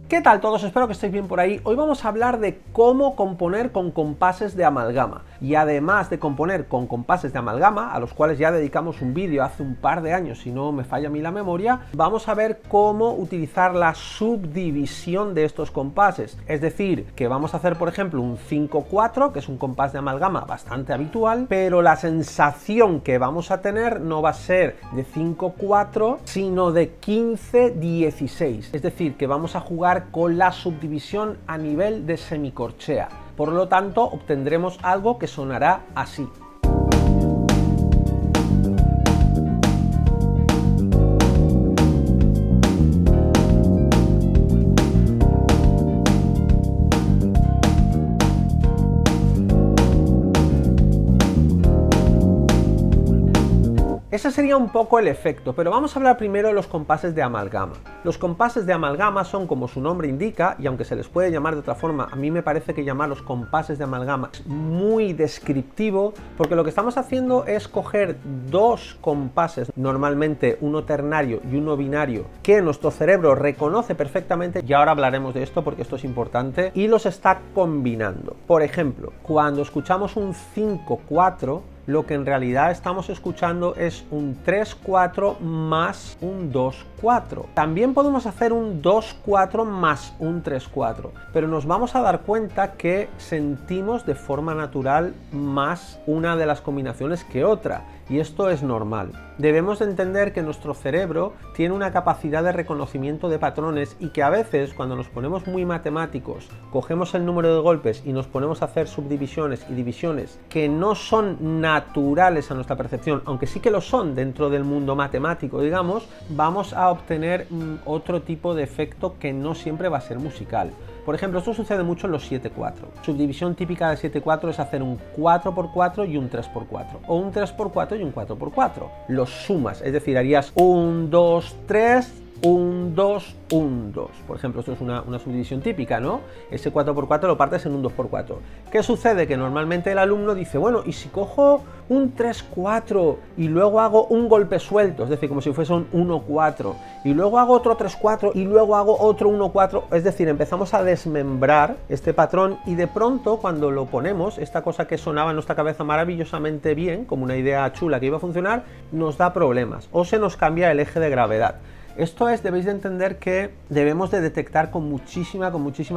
¿Qué tal todos? Espero que estéis bien por ahí. Hoy vamos a hablar de cómo componer con compases de amalgama. Y además de componer con compases de amalgama, a los cuales ya dedicamos un vídeo hace un par de años, si no me falla a mí la memoria, vamos a ver cómo utilizar la subdivisión de estos compases. Es decir, que vamos a hacer, por ejemplo, un 5-4, que es un compás de amalgama bastante habitual, pero la sensación que vamos a tener no va a ser de 5-4, sino de 15-16. Es decir, que vamos a jugar con la subdivisión a nivel de semicorchea. Por lo tanto, obtendremos algo que sonará así. Ese sería un poco el efecto, pero vamos a hablar primero de los compases de amalgama. Los compases de amalgama son, como su nombre indica, y aunque se les puede llamar de otra forma, a mí me parece que llamarlos compases de amalgama es muy descriptivo, porque lo que estamos haciendo es coger dos compases, normalmente uno ternario y uno binario, que nuestro cerebro reconoce perfectamente, y ahora hablaremos de esto porque esto es importante, y los está combinando. Por ejemplo, cuando escuchamos un 5-4, lo que en realidad estamos escuchando es un 3-4 más un 2-4. También podemos hacer un 2-4 más un 3-4, pero nos vamos a dar cuenta que sentimos de forma natural más una de las combinaciones que otra. Y esto es normal. Debemos de entender que nuestro cerebro tiene una capacidad de reconocimiento de patrones y que a veces, cuando nos ponemos muy matemáticos, cogemos el número de golpes y nos ponemos a hacer subdivisiones y divisiones que no son naturales a nuestra percepción, aunque sí que lo son dentro del mundo matemático, digamos, vamos a obtener otro tipo de efecto que no siempre va a ser musical. Por ejemplo, esto sucede mucho en los 7-4. Subdivisión típica de 7-4 es hacer un 4x4 y un 3x4, o un 3x4 y un 4x4. Los sumas, es decir, harías 1, 2, 3, 1, 2, 1, 2. Por ejemplo, esto es una subdivisión típica, ¿no? Ese 4x4 lo partes en un 2x4. ¿Qué sucede? Que normalmente el alumno dice, bueno, ¿y si cojo un 3-4 y luego hago un golpe suelto? Es decir, como si fuese un 1-4, y luego hago otro 3-4 y luego hago otro 1-4. Es decir, empezamos a desmembrar este patrón y de pronto cuando lo ponemos, esta cosa que sonaba en nuestra cabeza maravillosamente bien, como una idea chula que iba a funcionar, nos da problemas o se nos cambia el eje de gravedad. Esto es, debéis de entender que debemos de detectar con muchísima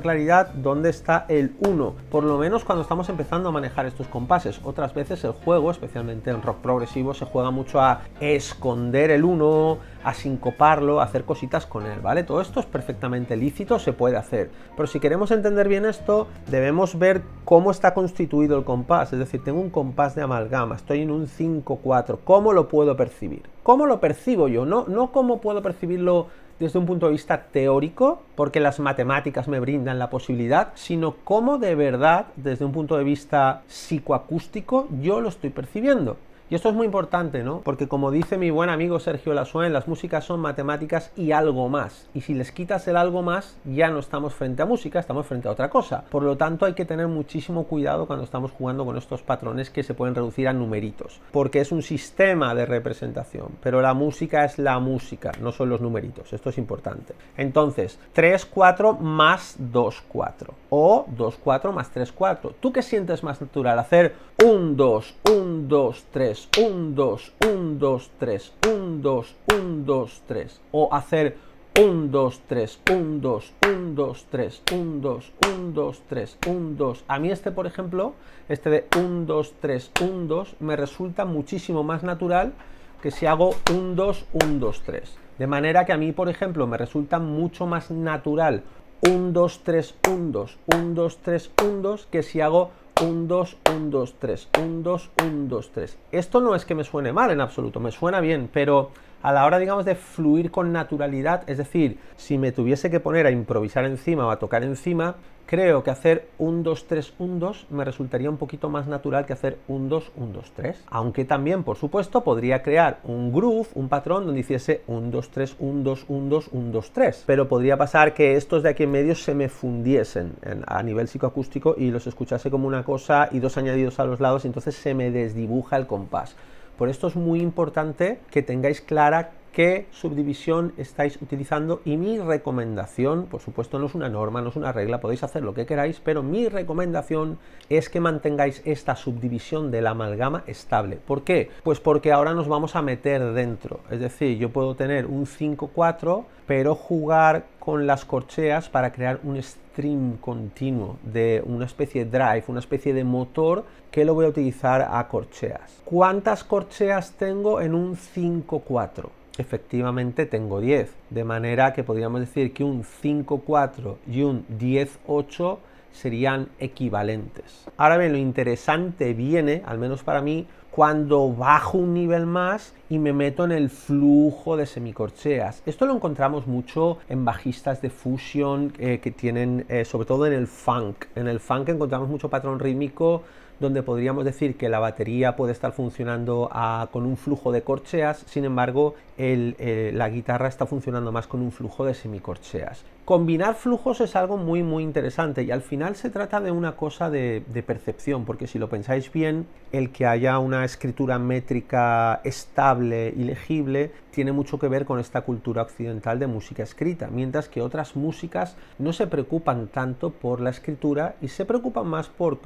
claridad dónde está el 1, por lo menos cuando estamos empezando a manejar estos compases. Otras veces el juego, especialmente en rock progresivo, se juega mucho a esconder el 1, a sincoparlo, a hacer cositas con él, ¿vale? Todo esto es perfectamente lícito, se puede hacer, pero si queremos entender bien esto, debemos ver cómo está constituido el compás. Es decir, tengo un compás de amalgama, estoy en un 5-4, ¿cómo lo puedo percibir? ¿Cómo lo percibo yo? No cómo puedo percibirlo desde un punto de vista teórico, porque las matemáticas me brindan la posibilidad, sino cómo de verdad, desde un punto de vista psicoacústico, yo lo estoy percibiendo. Y esto es muy importante, ¿no? Porque como dice mi buen amigo Sergio Lasuen, las músicas son matemáticas y algo más. Y si les quitas el algo más, ya no estamos frente a música, estamos frente a otra cosa. Por lo tanto, hay que tener muchísimo cuidado cuando estamos jugando con estos patrones que se pueden reducir a numeritos. Porque es un sistema de representación, pero la música es la música, no son los numeritos. Esto es importante. Entonces, 3-4 más 2-4 o 2-4 más 3-4. ¿Tú qué sientes más natural? Hacer 1-2, 1-2, 3, 1-2, 1-2, 3, 1-2, 1-2, 3, o hacer 1-2, 3, 1-2, 1-2, 3, 1-2, 1-2, 3, 1-2. A mí este, por ejemplo, este de 1-2, 3, 1-2 me resulta muchísimo más natural que si hago 1-2, 1-2, 3. De manera que a mí, por ejemplo, me resulta mucho más natural 1-2, 3, 1-2, 1-2, 3, 1-2 que si hago 1-2, 1-2, 3, 1-2, 1-2, 3. Esto no es que me suene mal en absoluto, me suena bien, pero a la hora, digamos, de fluir con naturalidad, es decir, si me tuviese que poner a improvisar encima o a tocar encima, creo que hacer 1-2, 3, 1-2 me resultaría un poquito más natural que hacer 1-2, 1-2, 3. Aunque también, por supuesto, podría crear un groove, un patrón donde hiciese 1-2, 3, 1-2, 1-2, 1-2, 3. Pero podría pasar que estos de aquí en medio se me fundiesen a nivel psicoacústico y los escuchase como una cosa y dos añadidos a los lados y entonces se me desdibuja el compás. Por esto es muy importante que tengáis clara qué subdivisión estáis utilizando, y mi recomendación, por supuesto no es una norma, no es una regla, podéis hacer lo que queráis, pero mi recomendación es que mantengáis esta subdivisión de la amalgama estable. ¿Por qué? Pues porque ahora nos vamos a meter dentro, es decir, yo puedo tener un 5-4, pero jugar con las corcheas para crear un stream continuo de una especie de drive, una especie de motor que lo voy a utilizar a corcheas. ¿Cuántas corcheas tengo en un 5-4? Efectivamente tengo 10, de manera que podríamos decir que un 5-4 y un 10-8 serían equivalentes. Ahora bien, lo interesante viene, al menos para mí, cuando bajo un nivel más y me meto en el flujo de semicorcheas. Esto lo encontramos mucho en bajistas de fusion que tienen, sobre todo en el funk. En el funk encontramos mucho patrón rítmico donde podríamos decir que la batería puede estar funcionando con un flujo de corcheas, sin embargo la guitarra está funcionando más con un flujo de semicorcheas. Combinar flujos es algo muy interesante, y al final se trata de una cosa de percepción, porque si lo pensáis bien, el que haya una escritura métrica estable y legible tiene mucho que ver con esta cultura occidental de música escrita, mientras que otras músicas no se preocupan tanto por la escritura y se preocupan más por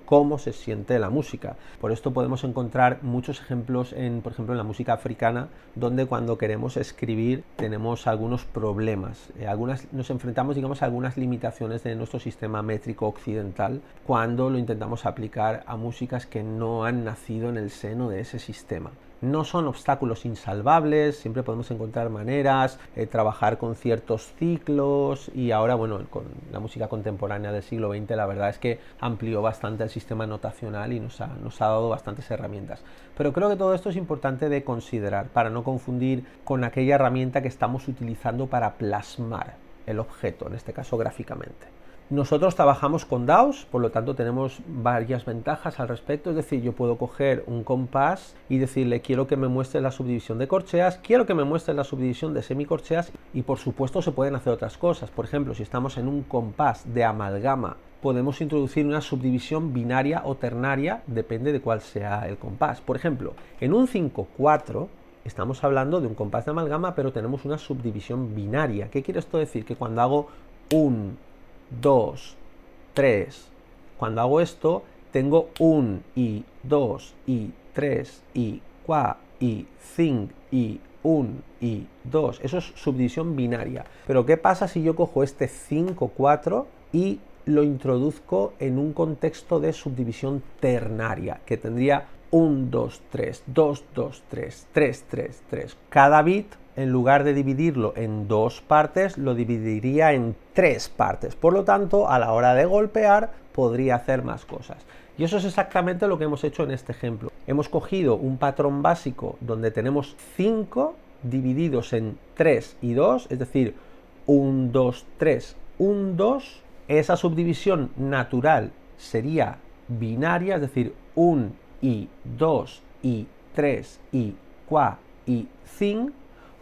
cómo se siente la música. Por esto podemos encontrar muchos ejemplos por ejemplo, en la música africana, donde cuando queremos escribir tenemos algunos problemas, nos enfrentamos, a algunas limitaciones de nuestro sistema métrico occidental cuando lo intentamos aplicar a músicas que no han nacido en el seno de ese sistema. No son obstáculos insalvables, siempre podemos encontrar maneras, trabajar con ciertos ciclos, y ahora, bueno, con la música contemporánea del siglo XX la verdad es que amplió bastante el sistema notacional y nos ha dado bastantes herramientas. Pero creo que todo esto es importante de considerar para no confundir con aquella herramienta que estamos utilizando para plasmar el objeto, en este caso gráficamente. Nosotros trabajamos con DAWs, por lo tanto tenemos varias ventajas al respecto, es decir, yo puedo coger un compás y decirle quiero que me muestre la subdivisión de corcheas, quiero que me muestre la subdivisión de semicorcheas, y por supuesto se pueden hacer otras cosas. Por ejemplo, si estamos en un compás de amalgama, podemos introducir una subdivisión binaria o ternaria, depende de cuál sea el compás. Por ejemplo, en un 5-4 estamos hablando de un compás de amalgama, pero tenemos una subdivisión binaria. ¿Qué quiere esto decir? Que cuando hago 1, 2, 3, cuando hago esto, tengo 1 y 2 y 3 y 4 y 5 y 1 y 2. Eso es subdivisión binaria. Pero ¿qué pasa si yo cojo este 5-4 y lo introduzco en un contexto de subdivisión ternaria, que tendría 1, 2, 3, 2, 2, 3, 3, 3, 3? Cada bit, en lugar de dividirlo en dos partes, lo dividiría en tres partes. Por lo tanto, a la hora de golpear, podría hacer más cosas. Y eso es exactamente lo que hemos hecho en este ejemplo. Hemos cogido un patrón básico donde tenemos 5 divididos en 3 y 2, es decir, 1, 2, 3, 1, 2. Esa subdivisión natural sería binaria, es decir, 1 y 2 y 3 y 4 y 5.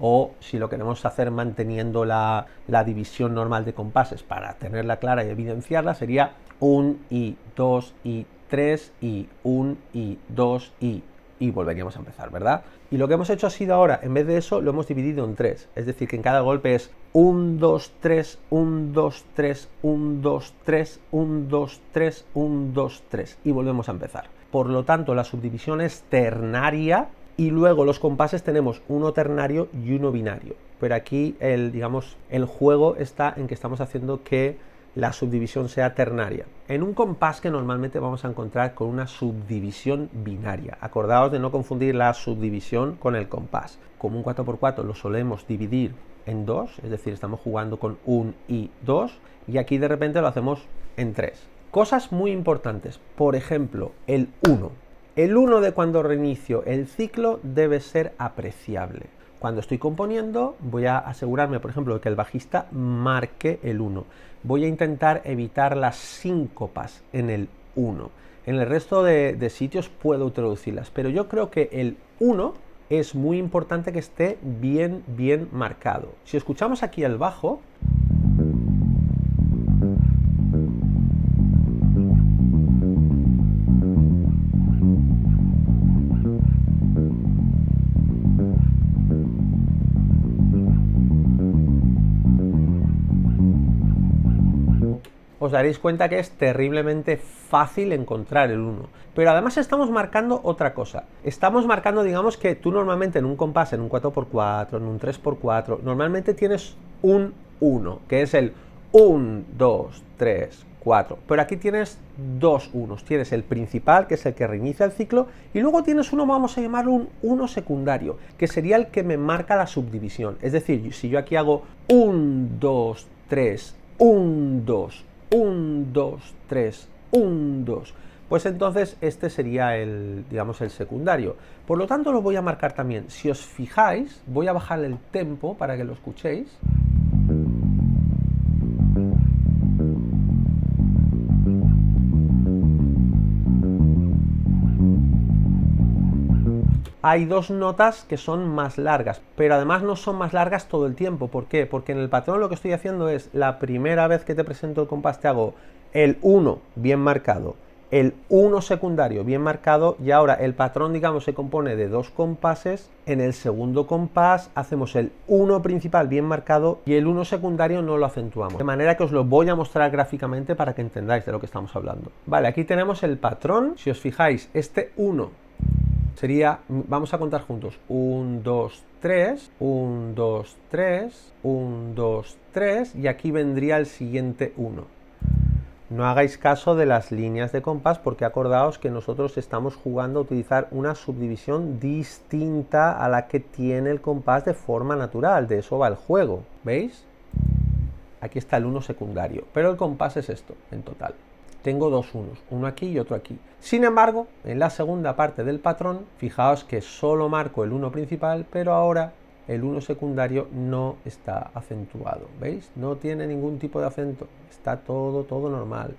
O si lo queremos hacer manteniendo la división normal de compases para tenerla clara y evidenciarla, sería 1 y 2 y 3 y 1 y 2 y volveríamos a empezar, ¿verdad? Y lo que hemos hecho ha sido ahora, en vez de eso, lo hemos dividido en 3. Es decir, que en cada golpe es 1, 2, 3, 1, 2, 3, 1, 2, 3, 1, 2, 3, 1, 2, 3. Y volvemos a empezar. Por lo tanto, la subdivisión es ternaria. Y luego los compases tenemos uno ternario y uno binario. Pero aquí el juego está en que estamos haciendo que la subdivisión sea ternaria. En un compás que normalmente vamos a encontrar con una subdivisión binaria. Acordaos de no confundir la subdivisión con el compás. Como un 4x4 lo solemos dividir en 2, es decir, estamos jugando con 1 y 2, y aquí de repente lo hacemos en 3. Cosas muy importantes, por ejemplo, el 1. El 1 de cuando reinicio el ciclo debe ser apreciable. Cuando estoy componiendo voy a asegurarme, por ejemplo, de que el bajista marque el 1. Voy a intentar evitar las síncopas en el 1. En el resto de sitios puedo introducirlas, pero yo creo que el 1 es muy importante que esté bien marcado. Si escuchamos aquí el bajo, os daréis cuenta que es terriblemente fácil encontrar el 1. Pero además estamos marcando otra cosa. Estamos marcando, digamos que tú normalmente en un compás, en un 4x4, en un 3x4, normalmente tienes un 1, que es el 1, 2, 3, 4. Pero aquí tienes dos unos. Tienes el principal, que es el que reinicia el ciclo, y luego tienes uno, vamos a llamarlo un 1 secundario, que sería el que me marca la subdivisión. Es decir, si yo aquí hago 1, 2, 3, 1, 2, 1, 2, 3, 1, 2, pues entonces este sería el, digamos, el secundario. Por lo tanto, lo voy a marcar también. Si os fijáis, voy a bajar el tempo para que lo escuchéis. Hay dos notas que son más largas, pero además no son más largas todo el tiempo. ¿Por qué? Porque en el patrón lo que estoy haciendo es, la primera vez que te presento el compás te hago el 1 bien marcado, el 1 secundario bien marcado, y ahora el patrón, digamos, se compone de dos compases. En el segundo compás hacemos el 1 principal bien marcado y el 1 secundario no lo acentuamos. De manera que os lo voy a mostrar gráficamente para que entendáis de lo que estamos hablando. Vale, aquí tenemos el patrón. Si os fijáis, este 1 sería, vamos a contar juntos, 1, 2, 3, 1, 2, 3, 1, 2, 3, y aquí vendría el siguiente 1. No hagáis caso de las líneas de compás porque acordaos que nosotros estamos jugando a utilizar una subdivisión distinta a la que tiene el compás de forma natural. De eso va el juego, ¿veis? Aquí está el 1 secundario, pero el compás es esto en total. Tengo dos unos, uno aquí y otro aquí. Sin embargo, en la segunda parte del patrón, fijaos que solo marco el 1 principal, pero ahora el 1 secundario no está acentuado. ¿Veis? No tiene ningún tipo de acento. Está todo normal.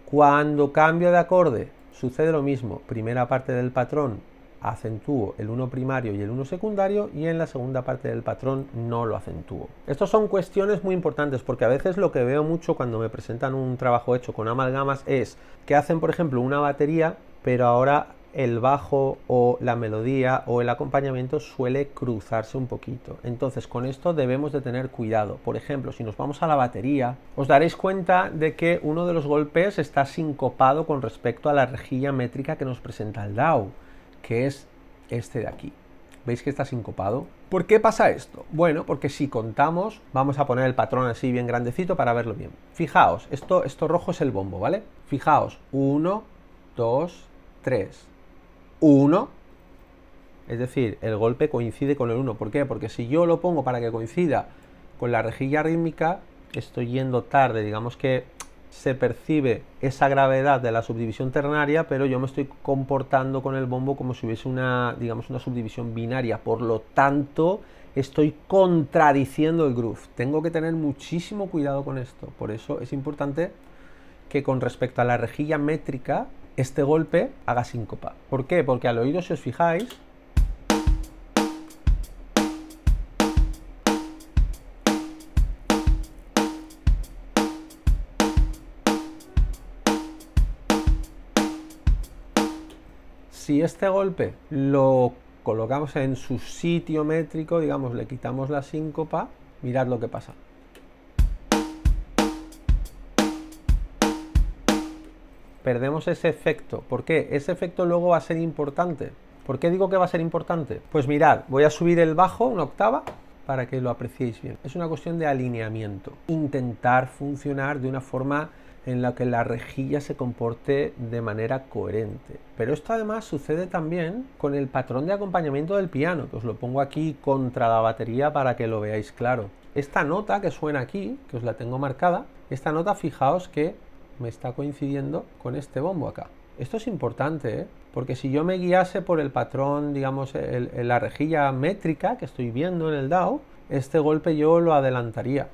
Cuando cambio de acorde, sucede lo mismo. Primera parte del patrón, acentúo el 1 primario y el 1 secundario, y en la segunda parte del patrón no lo acentúo. Estas son cuestiones muy importantes porque a veces lo que veo mucho cuando me presentan un trabajo hecho con amalgamas es que hacen, por ejemplo, una batería, pero ahora el bajo o la melodía o el acompañamiento suele cruzarse un poquito. Entonces con esto debemos de tener cuidado. Por ejemplo, si nos vamos a la batería, os daréis cuenta de que uno de los golpes está sincopado con respecto a la rejilla métrica que nos presenta el DAW, que es este de aquí. ¿Veis que está sincopado? ¿Por qué pasa esto? Bueno, porque si contamos, vamos a poner el patrón así bien grandecito para verlo bien. Fijaos, esto rojo es el bombo, ¿vale? Fijaos, 1, 2, 3, 1, es decir, el golpe coincide con el 1. ¿Por qué? Porque si yo lo pongo para que coincida con la rejilla rítmica, estoy yendo tarde, digamos que se percibe esa gravedad de la subdivisión ternaria, pero yo me estoy comportando con el bombo como si hubiese una, digamos, una subdivisión binaria. Por lo tanto, estoy contradiciendo el groove. Tengo que tener muchísimo cuidado con esto. Por eso es importante que con respecto a la rejilla métrica, este golpe haga síncopa. ¿Por qué? Porque al oído, si os fijáis, si este golpe lo colocamos en su sitio métrico, digamos, le quitamos la síncopa, mirad lo que pasa. Perdemos ese efecto. ¿Por qué? Ese efecto luego va a ser importante. ¿Por qué digo que va a ser importante? Pues mirad, voy a subir el bajo una octava para que lo apreciéis bien. Es una cuestión de alineamiento. Intentar funcionar de una forma en la que la rejilla se comporte de manera coherente. Pero esto además sucede también con el patrón de acompañamiento del piano, que os lo pongo aquí contra la batería para que lo veáis claro. Esta nota que suena aquí, que os la tengo marcada, esta nota, fijaos que me está coincidiendo con este bombo acá. Esto es importante, ¿eh? Porque si yo me guiase por el patrón, digamos, la rejilla métrica que estoy viendo en el DAW, este golpe yo lo adelantaría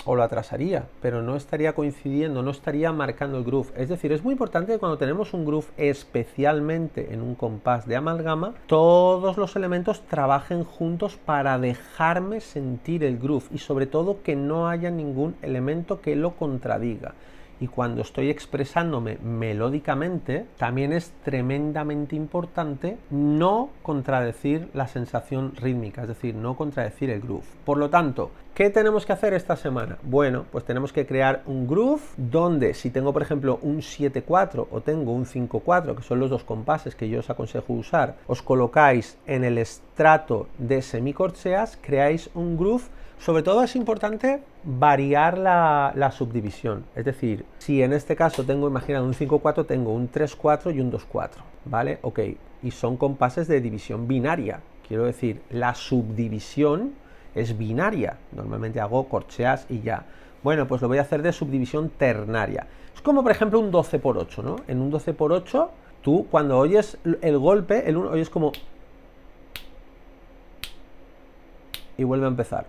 o lo atrasaría, pero no estaría coincidiendo, no estaría marcando el groove. Es decir, es muy importante que cuando tenemos un groove, especialmente en un compás de amalgama, todos los elementos trabajen juntos para dejarme sentir el groove y sobre todo que no haya ningún elemento que lo contradiga. y cuando estoy expresándome melódicamente, también es tremendamente importante no contradecir la sensación rítmica, es decir, no contradecir el groove. Por lo tanto, ¿qué tenemos que hacer esta semana? Bueno, pues tenemos que crear un groove donde si tengo, por ejemplo, un 7/4 o tengo un 5/4, que son los dos compases que yo os aconsejo usar, os colocáis en el estrato de semicorcheas, creáis un groove. Sobre todo es importante variar la subdivisión, es decir, si en este caso tengo, imaginad, un 5/4, tengo un 3/4 y un 2/4, ¿vale? Ok, y son compases de división binaria, quiero decir, la subdivisión es binaria, normalmente hago corcheas y ya. Bueno, pues lo voy a hacer de subdivisión ternaria. Es como, por ejemplo, un 12/8, ¿no? En un 12/8, tú cuando oyes el golpe, oyes como... y vuelve a empezar.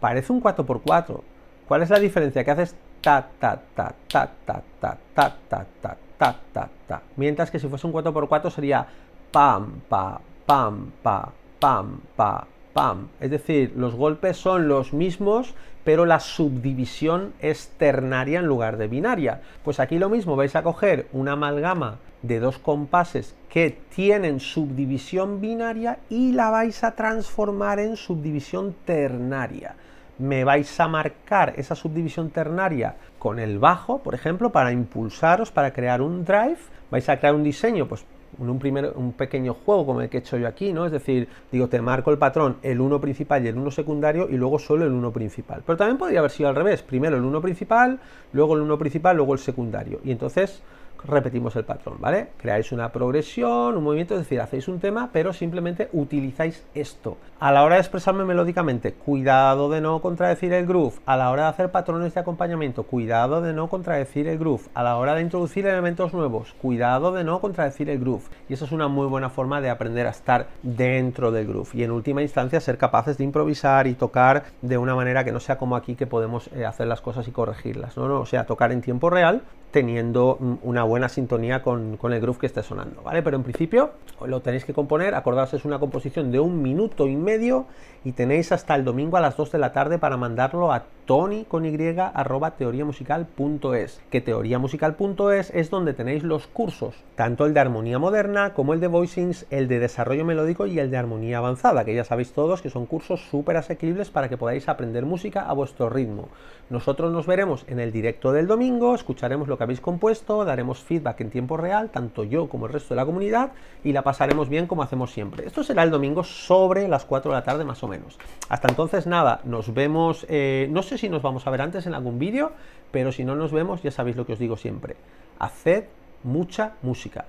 Parece un 4/4. ¿Cuál es la diferencia? Que haces ta, ta, ta, ta, ta, ta, ta, ta, ta, ta, ta, ta. Mientras que si fuese un 4/4 sería pam, pa, pam, pa, pam, pa, pam. Es decir, los golpes son los mismos, pero la subdivisión es ternaria en lugar de binaria. Pues aquí lo mismo, vais a coger una amalgama de dos compases que tienen subdivisión binaria y la vais a transformar en subdivisión ternaria. Me vais a marcar esa subdivisión ternaria con el bajo, por ejemplo, para impulsaros, para crear un drive. Vais a crear un diseño, pues un pequeño juego como el que he hecho yo aquí, ¿no? Es decir, digo, te marco el patrón, el 1 principal y el 1 secundario, y luego solo el 1 principal. Pero también podría haber sido al revés, primero el 1 principal, luego el 1 principal, luego el secundario. Y entonces repetimos el patrón, ¿vale? Creáis una progresión, un movimiento, es decir, hacéis un tema, pero simplemente utilizáis esto. A la hora de expresarme melódicamente, cuidado de no contradecir el groove. A la hora de hacer patrones de acompañamiento, cuidado de no contradecir el groove. A la hora de introducir elementos nuevos, cuidado de no contradecir el groove. Y eso es una muy buena forma de aprender a estar dentro del groove. Y en última instancia, ser capaces de improvisar y tocar de una manera que no sea como aquí, que podemos hacer las cosas y corregirlas, ¿no? O sea, tocar en tiempo real, teniendo una buena sintonía con el groove que esté sonando, ¿vale? Pero en principio lo tenéis que componer, acordaos, es una composición de 1 minuto y medio y tenéis hasta el domingo a las 2 de la tarde para mandarlo a tony@teoriamusical.es, que teoriamusical.es es donde tenéis los cursos, tanto el de armonía moderna como el de voicings, el de desarrollo melódico y el de armonía avanzada, que ya sabéis todos que son cursos súper asequibles para que podáis aprender música a vuestro ritmo. Nosotros nos veremos en el directo del domingo, escucharemos lo que habéis compuesto, daremos feedback en tiempo real, tanto yo como el resto de la comunidad, y la pasaremos bien como hacemos siempre. Esto será el domingo sobre las 4 de la tarde más o menos. Hasta entonces nada, nos vemos, no sé si nos vamos a ver antes en algún vídeo, pero si no nos vemos ya sabéis lo que os digo siempre. Haced mucha música.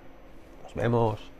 Nos vemos.